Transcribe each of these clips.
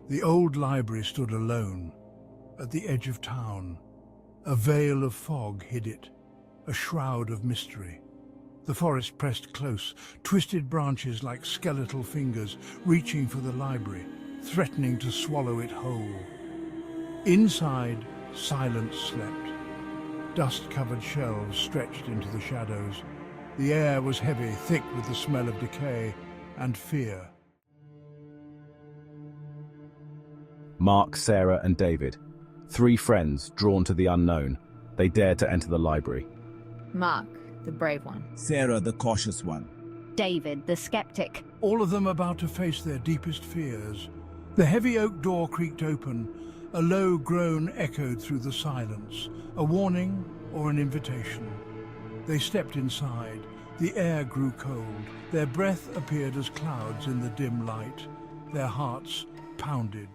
The old library stood alone, at the edge of town. A veil of fog hid it, a shroud of mystery. The forest pressed close, twisted branches like skeletal fingers reaching for the library, threatening to swallow it whole. Inside, silence slept. Dust-covered shelves stretched into the shadows. The air was heavy, thick with the smell of decay and fear. Mark, Sarah and David, 3 friends drawn to the unknown. They dared to enter the library. Mark, the brave one. Sarah, the cautious one. David, the skeptic. All of them about to face their deepest fears. The heavy oak door creaked open. A low groan echoed through the silence, a warning or an invitation. They stepped inside. The air grew cold. Their breath appeared as clouds in the dim light. Their hearts pounded.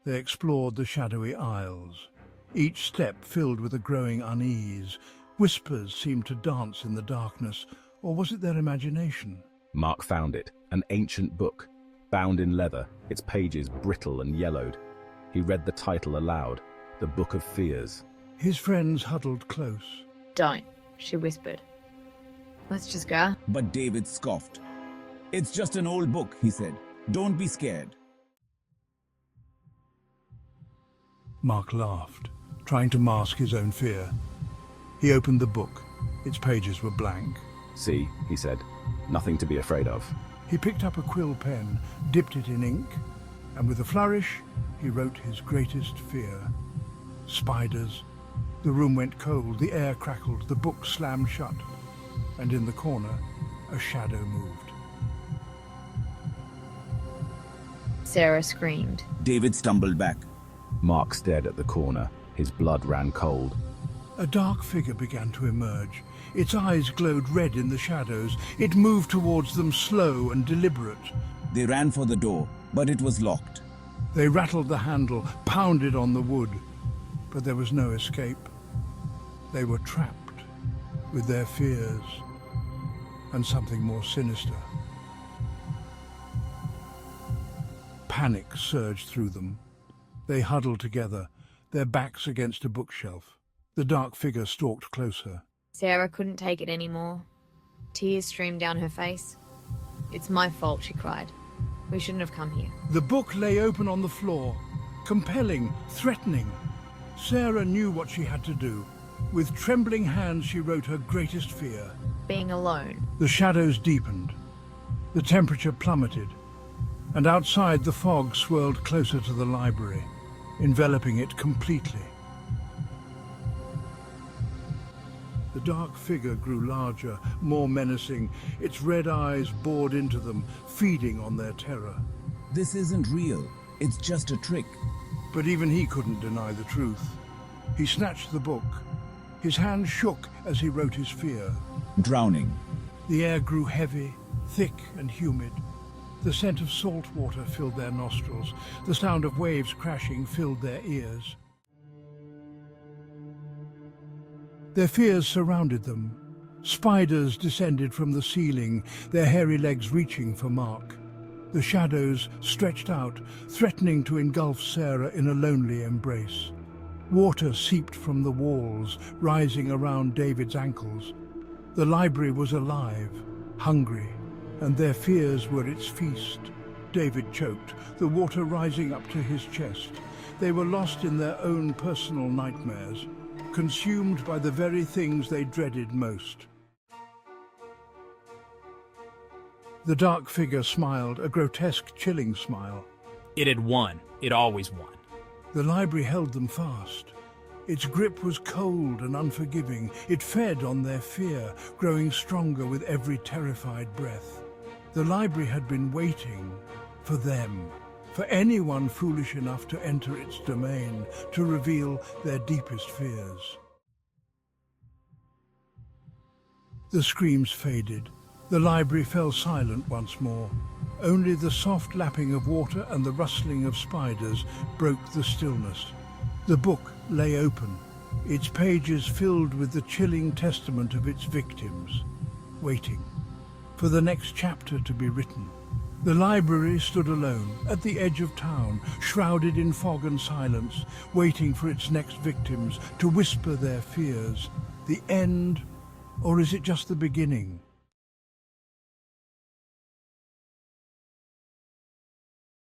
They explored the shadowy aisles, each step filled with a growing unease. Whispers seemed to dance in the darkness, or was it their imagination? Mark found it, an ancient book, bound in leather, its pages brittle and yellowed. He read the title aloud, The Book of Fears. His friends huddled close. Don't, she whispered. Let's just go. But David scoffed. It's just an old book, he said. Don't be scared. Mark laughed, trying to mask his own fear. He opened the book. Its pages were blank. See, he said, nothing to be afraid of. He picked up a quill pen, dipped it in ink, and with a flourish, he wrote his greatest fear. Spiders. The room went cold, the air crackled, the book slammed shut, and in the corner, a shadow moved. Sarah screamed. David stumbled back. Mark stared at the corner. His blood ran cold. A dark figure began to emerge. Its eyes glowed red in the shadows. It moved towards them, slow and deliberate. They ran for the door, but it was locked. They rattled the handle, pounded on the wood, but there was no escape. They were trapped with their fears and something more sinister. Panic surged through them. They huddled together, their backs against a bookshelf. The dark figure stalked closer. Sarah couldn't take it anymore. Tears streamed down her face. It's my fault, she cried. We shouldn't have come here. The book lay open on the floor, compelling, threatening. Sarah knew what she had to do. With trembling hands, she wrote her greatest fear. Being alone. The shadows deepened. The temperature plummeted. And outside, the fog swirled closer to the library, enveloping it completely. The dark figure grew larger, more menacing. Its red eyes bored into them, feeding on their terror. This isn't real. It's just a trick. But even he couldn't deny the truth. He snatched the book. His hand shook as he wrote his fear. Drowning. The air grew heavy, thick and humid. The scent of salt water filled their nostrils. The sound of waves crashing filled their ears. Their fears surrounded them. Spiders descended from the ceiling, their hairy legs reaching for Mark. The shadows stretched out, threatening to engulf Sarah in a lonely embrace. Water seeped from the walls, rising around David's ankles. The library was alive, hungry, and their fears were its feast. David choked, the water rising up to his chest. They were lost in their own personal nightmares, consumed by the very things they dreaded most. The dark figure smiled, a grotesque, chilling smile. It had won. It always won. The library held them fast. Its grip was cold and unforgiving. It fed on their fear, growing stronger with every terrified breath. The library had been waiting for them, for anyone foolish enough to enter its domain, to reveal their deepest fears. The screams faded. The library fell silent once more. Only the soft lapping of water and the rustling of spiders broke the stillness. The book lay open, its pages filled with the chilling testament of its victims, waiting for the next chapter to be written. The library stood alone, at the edge of town, shrouded in fog and silence, waiting for its next victims to whisper their fears. The end, or is it just the beginning?